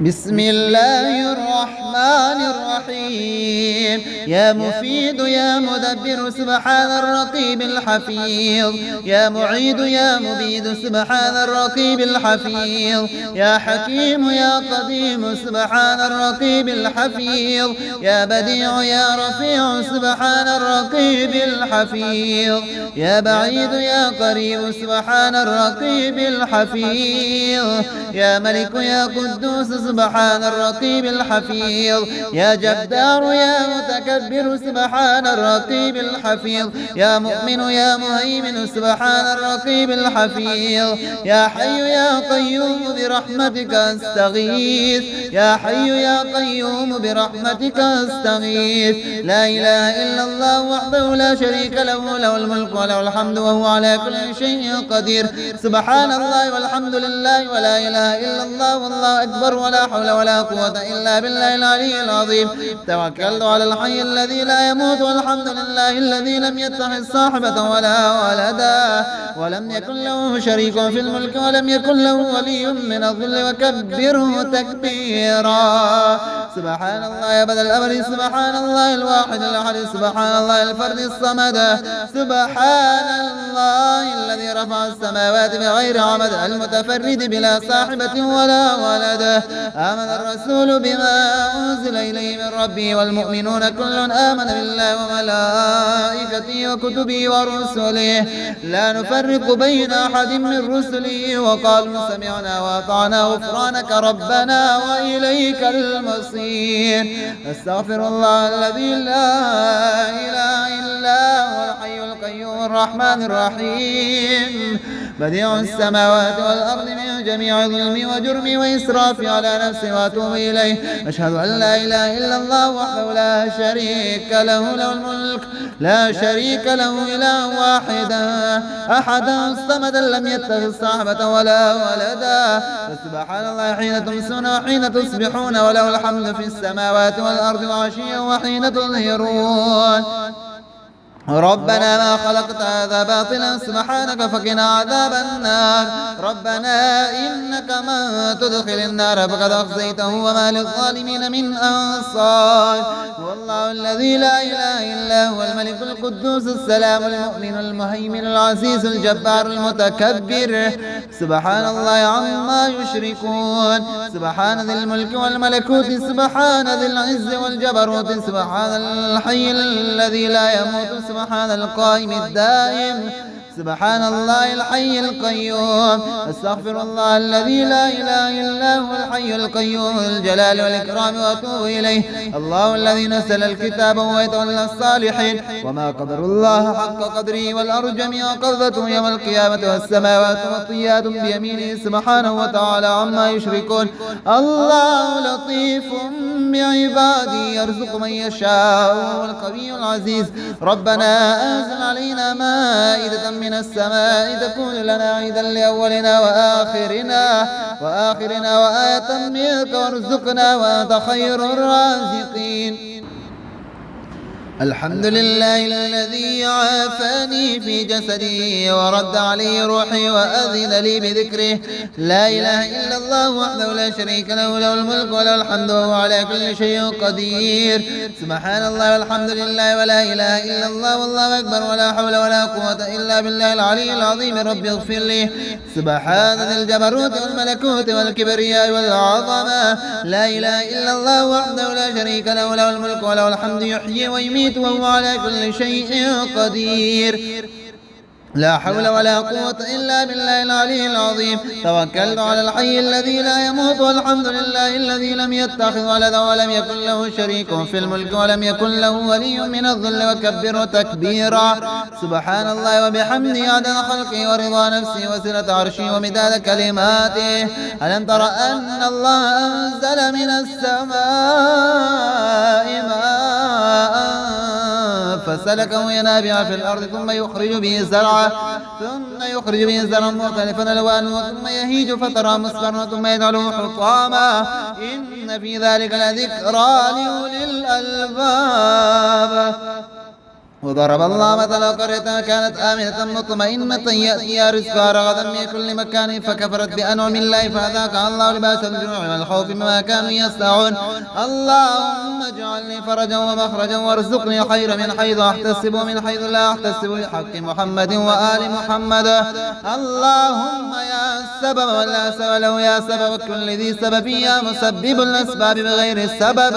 بسم الله الرحمن الرحيم. يا مفيد يا مدبر سبحان الرقيب الحفيظ. يا معيد يا مبيد سبحان الرقيب الحفيظ. يا حكيم يا قديم سبحان الرقيب الحفيظ. يا بديع يا رفيع سبحان الرقيب الحفيظ. يا بعيد يا قريب سبحان الرقيب الحفيظ. يا ملك يا قدوس سبحان الرقيب الحفيظ. يا جبار يا متكبر سبحان الرقيب الحفيظ. يا مؤمن يا مهيمن سبحان الرقيب الحفيظ. يا حي يا قيوم برحمتك استغيث. يا حي يا قيوم برحمتك استغيث. لا إله إلا الله وحده لا شريك له، له الملك وله الحمد وهو على كل شيء قدير. سبحان الله والحمد لله ولا إله إلا الله والله أكبر ولا حول ولا قوة إلا بالله العلي العظيم. توكلت على الحي الذي لا يموت والحمد لله الذي لم يتخذ صاحبة ولا ولدا ولم يكن له شريك في الملك ولم يكن له ولي من الذل وكبره تكبيرا. سبحان الله يا بدل الأمر سبحان الله الواحد الأحد سبحان الله الفرد الصمد. سبحان الله الذي رفع السماوات بغير عمد المتفرد بلا صاحبة ولا ولد. آمن الرسول بما أنزل إليه من ربه والمؤمنون كل آمن بالله وملائكته وكتبه ورسله لا نفرق بين أحد من رسله وقالوا سمعنا وأطعنا غفرانك ربنا وإليك المصير. أستغفر الله الذي لا إله إلا هو الحي القيوم الرحمن الرحيم بديع السماوات والأرض من جميع ظلمي وجرمي وإسرافي على نفسي وأتوب إليه. أشهد أن لا إله إلا الله وحده لا شريك له، له الملك لا شريك له إله واحدا أحدا الصمد لم يتخذ صاحبة ولا ولدا. فسبحان الله حين تمسون وحين تصبحون وله الحمد في السماوات والأرض وعشيا وحين تظهرون. ربنا ما خلقت هذا باطلا سبحانك فقنا عذاب النار. ربنا إنك من تدخل النار فقد أخزيته وما للظالمين من أنصار. والله الذي لا إله إلا هو الملك القدوس السلام المؤمن المهيمن العزيز الجبار المتكبر. سبحان الله عما يشركون. سبحان ذي الملك والملكوت سبحان ذي العز والجبروت سبحان الحي الذي لا يموت سبحان القائم الدائم سبحان الله الحي القيوم. أستغفر الله الذي لا إله إلا هو الحي القيوم الجلال والإكرام وأتوب إليه. الله الذي نزل الكتاب ويتولى الصالحين وما قدر الله حق قدره والأرض جميعا قبضته يوم القيامة والسماوات مطويات بيمينه سبحانه وتعالى عما يشركون. الله لطيف بعباده يرزق من يشاء وهو القوي العزيز. ربنا أنزل علينا مائدة من السماء تكون لنا عيدا لأولنا وآخرنا وآية منك وارزقنا وأنت خير الرازقين. الحمد لله الذي عافاني في جسدي ورد علي روحي وأذن لي بذكره. لا إله إلا الله وحده لا شريك له، له الملك وله الحمد وهو على كل شيء قدير. سبحان الله والحمد لله ولا إله إلا الله والله أكبر ولا حول ولا قوة إلا بالله العلي العظيم. رب اغفر لي. سبحان ذي الجبروت والملكوت والكبرياء والعظمة. لا إله إلا الله وحده لا شريك له، له الملك وله الحمد يحيي ويميت وهو على كل شيء قدير. لا حول ولا قوة إلا بالله العلي العظيم. توكلت على الحي الذي لا يموت والحمد لله الذي لم يتخذ ولدا ولم يكن له شريك في الملك ولم يكن له ولي من الذل وكبره تكبيرا. سبحان الله وبحمده عدد خلقه ورضا نفسه وزنة عرشه ومداد كلماته. ألم تر أن الله أنزل من السماء ماء فسلكه ينابع في الأرض ثم يخرج به زرعا مختلفا ألوانه ثم يهيج فترى مصفرا ثم يجعله حطاما. إن في ذلك لذكرى لأولي الألباب. وضرب الله مثلا قرية كانت آمنة مطمئنة يأتيها رزقها رغدا من كل مكان فكفرت بأنعم الله فأذاقها الله لباس الجوع والخوف بما كانوا يصنعون. اللهم اجعل لي فرجا ومخرجا وارزقني خير من حيث أحتسب ومن حيث لا أحتسب بحق محمد وآل محمد. اللهم يا السبب ولا سبب له يا سبب كل ذي سبب يا مسبب الأسباب بغير السبب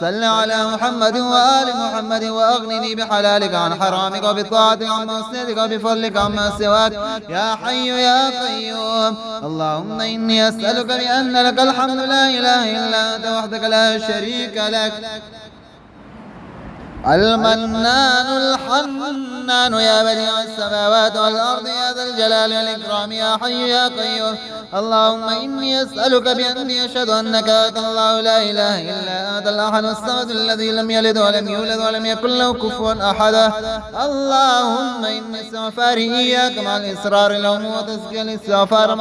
صل على محمد وآل محمد وأغنني بحلالك عن حرامك وبطاعتك عن معصيتك وبفضلك عما سواك يا حي يا قيوم. اللهم إني أسألك بأن لك الحمد لا إله إلا أنت وحدك لا شريك لك المنان الحنان يا بديع السماوات والأرض يا ذا الجلال والإكرام يا حي يا قيوم. اللهم إني أسألك بأني أشهد أنك أنت الله لا إله إلا أنت الأحد الصمد الذي لم يلد ولم يولد ولم يكن له كفوا أحد. اللهم إني استغفاري إياك مع الإصرار لهم وتزكية الاستغفار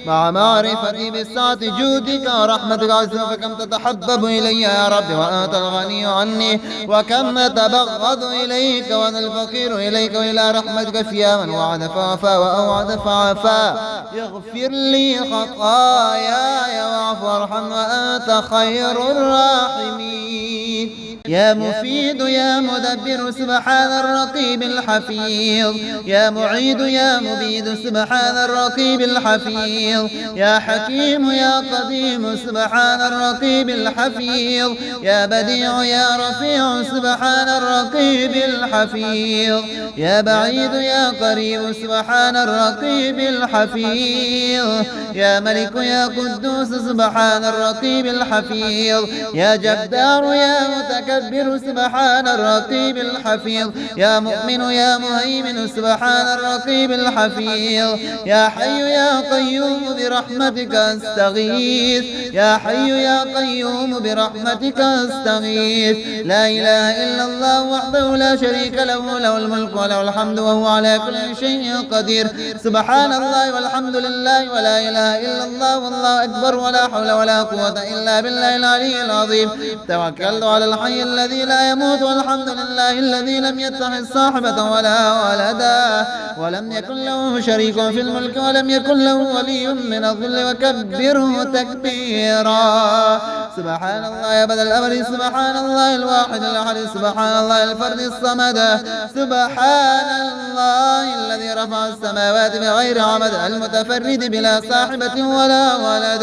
مع معرفتي بسعة جودك ورحمتك عز فكم تتحبب إلي يا رب وأنت الغني عني وكم تبغض إليك وأنا الفقير إليك وإلى رحمتك فيا من وعد فوفى وأوعد فعفا. يغفر لي خطاياي واعف وارحم وأنت خير الراحمين. يا مفيد يا مدبر سبحان الرقيب الحفيظ يا معيد يا مبيد سبحان الرقيب الحفيظ يا حكيم يا قديم سبحان الرقيب الحفيظ يا بديع يا رفيع سبحان الرقيب الحفيظ يا بعيد يا قريب سبحان الرقيب الحفيظ يا ملك يا قدوس سبحان الرقيب الحفيظ يا جبار يا متكبر سبحان الرقيب الحفيظ يا مؤمن يا مهيمن سبحان الرقيب الحفيظ يا حي يا قيوم برحمتك استغيث يا حي يا قيوم برحمتك استغيث. لا إله إلا الله وحده لا شريك له له الملك وله الحمد وهو على كل شيء قدير. سبحان الله والحمد لله ولا إله إلا الله والله أكبر ولا حول ولا قوة إلا بالله العلي العظيم. توكلت على الحي الذي لا يموت والحمد لله الذي لم يتخذ صاحبة ولا ولدا ولم يكن له شريك في الملك ولم يكن له ولي من الظل وكبره تكبيرا. سبحان الله يا بدل الأمر سبحان الله الواحد الأحد سبحان الله الفرد الصمد سبحان الله الذي رفع السماوات بغير عمد المتفرد بلا صاحبة ولا ولد.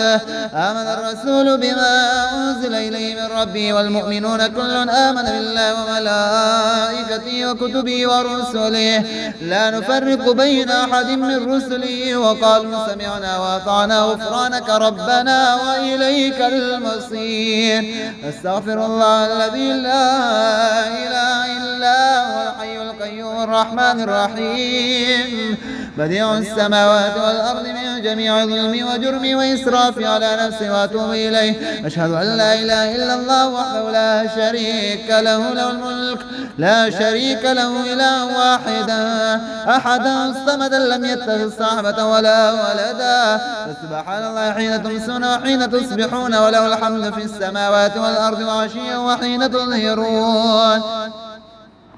آمن الرسول بما أنزل إليه من ربه والمؤمنون كل آمن بالله وملائكته وكتبه ورسله لا نفرق بين أحد من رسله وقالوا سمعنا وأطعنا غفرانك ربنا وإليك المصير. أستغفر الله الذي لا إله إلا هو الحي القيوم الرحمن الرحيم بديع السماوات والأرض من جميع ظلمي وجرمي وإسرافي على نفسي وأتوب إليه. أشهد أن لا إله إلا الله وحده لا شريك له له الملك لا شريك له إله واحدا أحدا الصمد لم يتخذ صاحبة ولا ولدا. فسبحان الله حين تمسون وحين تصبحون وله الحمد في السماوات والأرض وعشيا وحين تظهرون.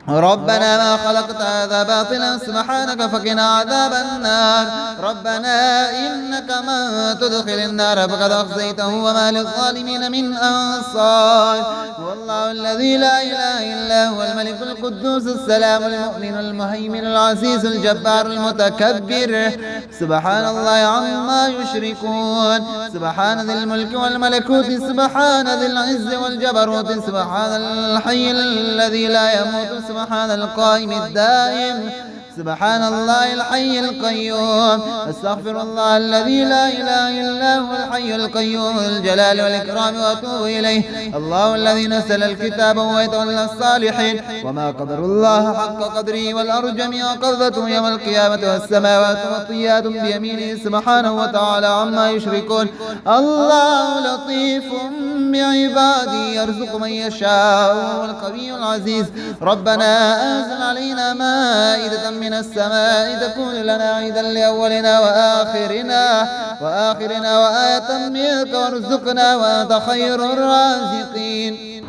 ربنا ما خلقت هذا باطلا سبحانك فقنا عذاب النار. ربنا إنك من تدخل النار فقد أخزيته وما للظالمين من أنصار. والله الذي لا إله إلا هو الملك القدوس السلام المؤمن المهيمن العزيز الجبار المتكبر سبحان الله عما يشركون. سبحان ذي الملك والملكوت سبحان ذي العز والجبروت سبحان الحي الذي لا يموت سبحان القائم الدائم سبحان الله الحي القيوم. أستغفر الله الذي لا إله إلا هو الحي القيوم ذو الجلال والإكرام وأتوب إليه. الله الذي نزل الكتاب ويتولى الصالحين وما قدر الله حق قدره والأرض جميعا قبضته يوم القيامة والسماوات مطويات بيمينه سبحانه وتعالى عما يشركون. الله لطيف بعباده يرزق من يشاء وهو القوي العزيز. ربنا أنزل علينا مائدة من السماء تكون لنا عيدا لأولنا وآخرنا وآية منك وارزقنا وأنت خير الرازقين.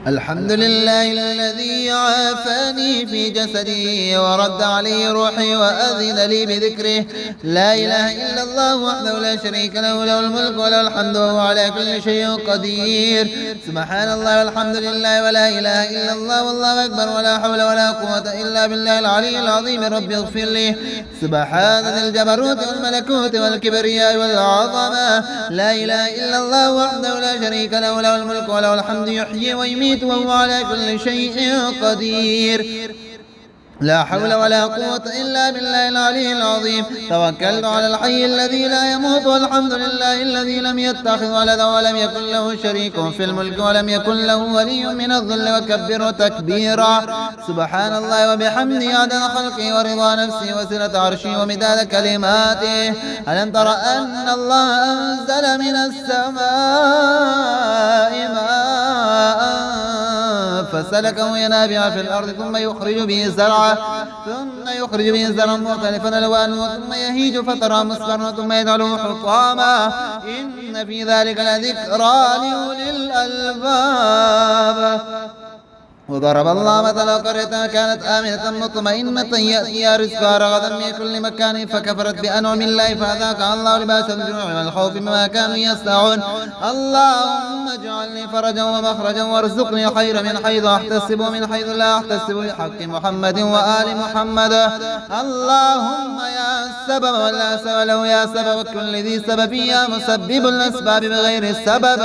الحمد لله الذي عافاني في جسدي ورد علي روحي وأذن لي بذكره. لا إله إلا الله وحده لا شريك له، له الملك وله الحمد وهو على كل شيء قدير. سبحان الله والحمد لله ولا إله إلا الله والله أكبر ولا حول ولا قوة إلا بالله العلي العظيم. رب اغفر لي. سبحان ذي الجبروت والملكوت والكبرياء والعظمة. لا إله إلا الله وحده لا شريك له، له الملك وله الحمد يحيي ويميت وهو على كل شيء قدير. لا حول ولا قوة إلا بالله العلي العظيم. توكلت على الحي الذي لا يموت والحمد لله الذي لم يتخذ ولدا ولم يكن له شريك في الملك ولم يكن له ولي من الذل وكبره تكبيرا. سبحان الله وبحمده عدد خلقه ورضا نفسه وزنة عرشه ومداد كلماته. ألم تر أن الله أنزل من السماء ماء فسلكه ينابع في الأرض ثم يخرج به زرعا مختلفا ألوانه ثم يهيج فترى مصفرا ثم يجعله حطاما. إن في ذلك لذكرى لأولي الألباب. وضرب الله مثلا قرية كانت آمنة مطمئنة يأتيها رزقها رغدا من كل مكان فكفرت بأنعم الله فأذاقها الله لباس الجوع والخوف بما كانوا يصنعون. اللهم اجعلني فرجا ومخرجا وارزقني خير من حيث أحتسب ومن حيث لا أحتسب بحق محمد وآل محمد. اللهم يا السبب ولا سبب له، يا سبب كل ذي سبب، يا مسبب الأسباب بغير السبب.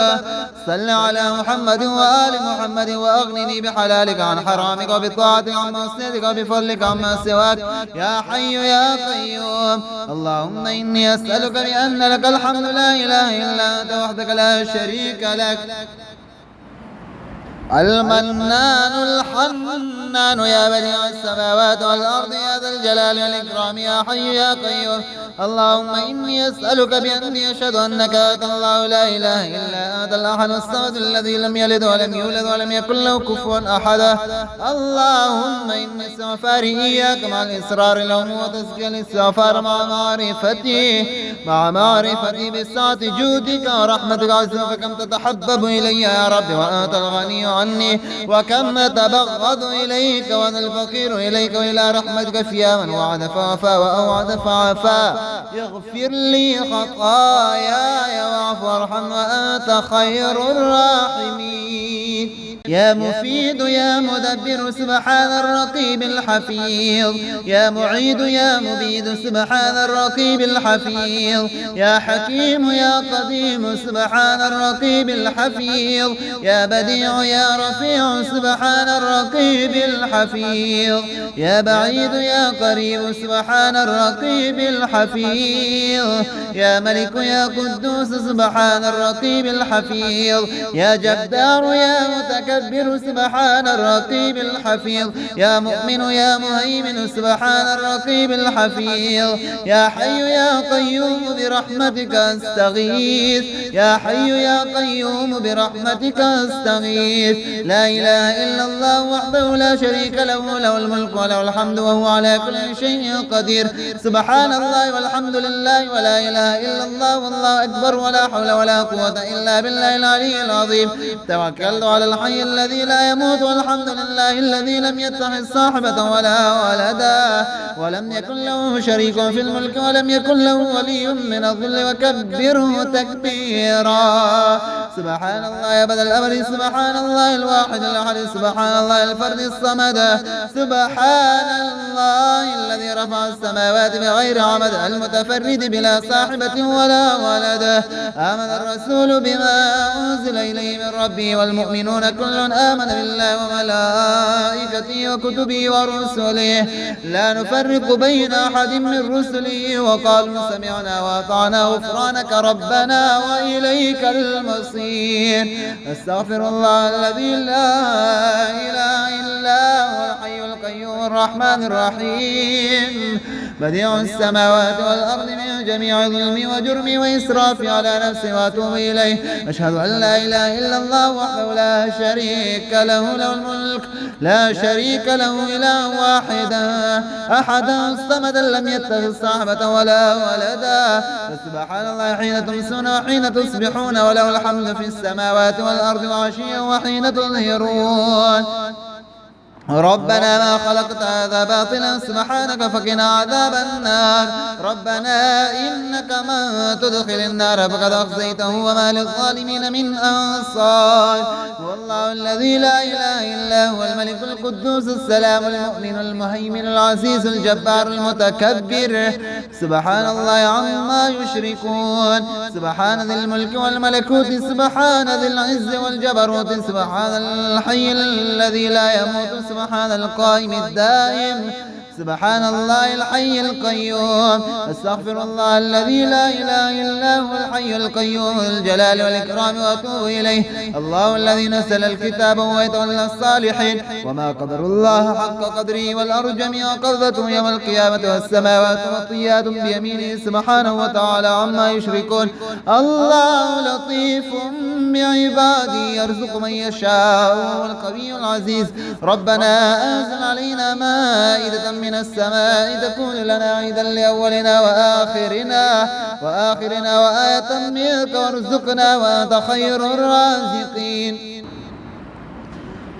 صل على محمد وآل محمد وأغنني بحلالك عن حرامك وبطاعتك عن معصيتك وبفضلك عما سواك يا حي يا قيوم. اللهم إني أسألك بأن لك الحمد لا إله إلا أنت وحدك لا شريك لك، المنان الحنان يا بديع السماوات والأرض يا ذا الجلال والإكرام يا حي يا قيوم. اللهم إني أسألك بأني أشهد أنك أنت الله لا إله إلا أنت الأحد الصمد الذي لم يلد ولم يولد ولم يكن له كفوا أحد. اللهم إني استغفاري إياك مع الإصرار لهم وتزكية الاستغفار مع معرفتي بسعة جودك ورحمتك عز فكم تتحبب إلي يا رب وأنت الغني عني وكم تبغض إليك وأنا الفقير إليك وإلى رحمتك فيا من وعد فوفى وأوعد فعفا. اغفر لي خطاياي واعف وارحم وأنت خير الراحمين. يا مفيد يا مدبر سبحان الرقيب الحفيظ. يا معيد يا مبيد سبحان الرقيب الحفيظ. يا حكيم يا قديم سبحان الرقيب الحفيظ. يا بديع يا رفيع سبحان الرقيب الحفيظ. يا بعيد يا قريب سبحان الرقيب الحفيظ. يا ملك يا قدوس سبحان الرقيب الحفيظ. يا جبار يا متكبر سبحان الرقيب الحفيظ. يا مؤمن يا مهيمن سبحان الرقيب الحفيظ. يا حي يا قيوم برحمتك استغيث. يا حي يا قيوم برحمتك استغيث. لا إله إلا الله وحده لا شريك له، له الملك وله الحمد وهو على كل شيء قدير. سبحان الله والحمد لله ولا إله إلا الله والله أكبر ولا حول ولا قوة إلا بالله العلي العظيم. توكلت على الحي الذي لا يموت والحمد لله الذي لم يتخذ صاحبة ولا ولدا ولم يكن له شريك في الملك ولم يكن له ولي من الذل وكبره تكبيرا. سبحان الله يا بدل الأمر سبحان الله الواحد الأحد سبحان الله الفرد الصمد. سبحان الله الذي رفع السماوات بغير عمد المتفرد بلا صاحبة ولا ولد. آمن الرسول بما أنزل إليه من ربه والمؤمنون كل آمن بالله وملائكته وكتبه ورسله لا نفرق بين أحد من رسله وقالوا سمعنا وأطعنا غفرانك ربنا وإليك المصير. أستغفر الله الذي لا إله إلا هو الحي القيوم الرحمن الرحيم. بديع السماوات والأرض من جميع ظلمي وجرمي وإسرافي على نفسي وأتوب إليه. أشهد أن لا إله إلا الله وحده لا شريك له، له الملك لا شريك له، إله واحدا أحدا الصمد لم يتخذ صاحبة ولا ولدا. فسبحان الله حين تمسون وحين تصبحون، وله الحمد في السماوات والأرض وعشيا وحين تظهرون. ربنا ما خلقت هذا باطلا سبحانك فقنا عذاب النار. ربنا إنك من تدخل النار فقد أخزيته وما للظالمين من أنصار. والله الذي لا إله إلا هو الملك القدوس السلام المؤمن المهيمن العزيز الجبار المتكبر. سبحان الله عما يشركون. سبحان ذي الملك والملكوت، سبحان ذي العز والجبروت، سبحان الحي الذي لا يموت، سبحان القائم الدائم، سبحان الله الحي القيوم. استغفر الله الذي لا إله إلا هو الحي القيوم ذو الجلال والإكرام وأتوب إليه. الله الذي نزل الكتاب ويتولى الصالحين، وما قدر الله حق قدره، والأرض جميعا قبضته يوم القيامة، والسماوات مطويات بيمينه سبحانه وتعالى عما يشركون. الله لطيف بعباده يرزق من يشاء وهو القوي العزيز. ربنا أنزل علينا مائدة من السماء تكون لنا عيدا لأولنا وآخرنا وآية منك وارزقنا وأنت خير الرازقين.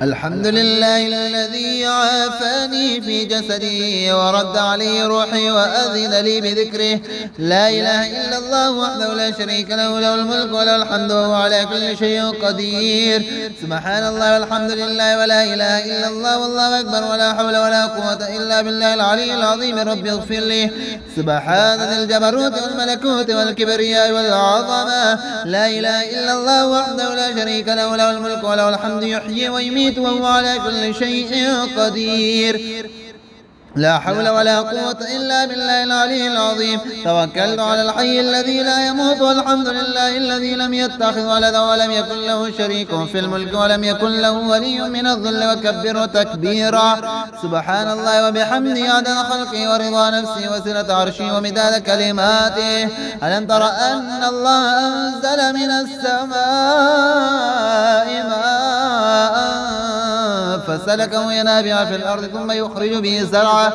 الحمد لله الذي عافاني في جسدي ورد علي روحي وأذن لي بذكره. لا إله إلا الله وحده لا شريك له، له الملك وله الحمد وهو على كل شيء قدير. سبحان الله والحمد لله ولا إله إلا الله والله أكبر ولا حول ولا قوة إلا بالله العلي العظيم. رب اغفر لي. سبحان ذي الجبروت والملكوت والكبرياء والعظمة. لا إله إلا الله وحده لا شريك له، له الملك وله الحمد يحيي ويميت وهو على كل شيء قدير. لا حول ولا قوة إلا بالله العلي العظيم. توكلت على الحي الذي لا يموت، والحمد لله الذي لم يتخذ ولدا ولم يكن له شريك في الملك ولم يكن له ولي من الذل وكبره تكبيرا. سبحان الله وبحمده عدد خلقه ورضا نفسه وزنة عرشه ومداد كلماته. ألم تر أن الله أنزل من السماء ماء فسلكه ينابع في الأرض ثم يخرج به زرعا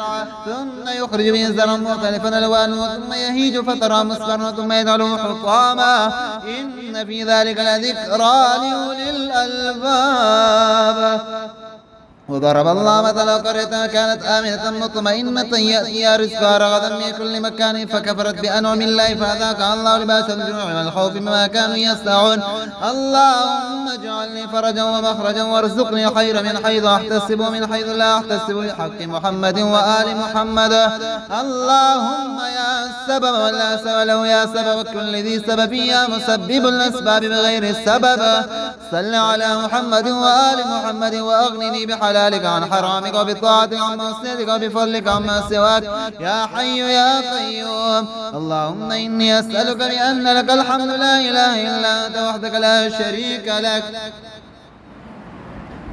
مختلفا ألوانه ثم يهيج فترى مصفرا ثم يجعله حطاما. إن في ذلك لذكرى لأولي الألباب. وضرب الله مثلا قرية كانت آمنة مطمئنة يأتيها رزقها رغدا من كل مكان فكفرت بأنعم الله فأذاقها الله لباس الجوع والخوف بما كانوا يصنعون. اللهم اجعل لي فرجا ومخرجا وارزقني خيرا من حيث أحتسب ومن حيث لا أحتسب بحق محمد وآل محمد. اللهم يا السبب ولا سبب له، يا سبب كل ذي سبب، يا مسبب الأسباب بغير السبب. صل على محمد وآل محمد وأغنني بحلالك عن حرامك وبطاعتك عن معصيتك وبفضلك عما سواك يا حي يا قيوم. اللهم إني أسألك بأن لك الحمد لا إله إلا أنت وحدك لا شريك لك،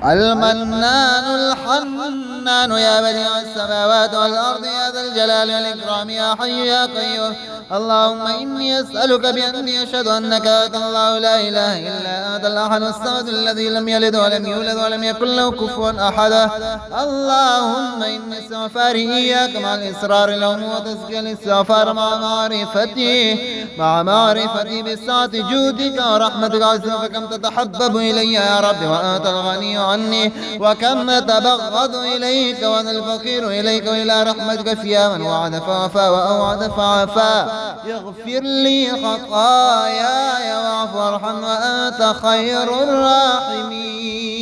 المنان الحنان يا بديع السماوات والأرض يا ذا الجلال والإكرام يا حي يا قيوم. اللهم إني أسألك بأني أشهد أنك أنت الله لا إله إلا أنت الأحد الصمد الذي لم يلد ولم يولد ولم يكن له كفوا أحد. اللهم إني استغفاري إياك مع الإصرار لهم وتزكية الاستغفار مع معرفتي بسعة جودك ورحمتك عز فكم تتحبب إلي يا رب وأنت الغني عني، وكم تبغض إليك وأنا الفقير إليك وإلى رحمتك فيا من وعد فوفى وأوعد فعفا. اغفر لي خطاياي واعف وارحم وأنت خير الراحمين.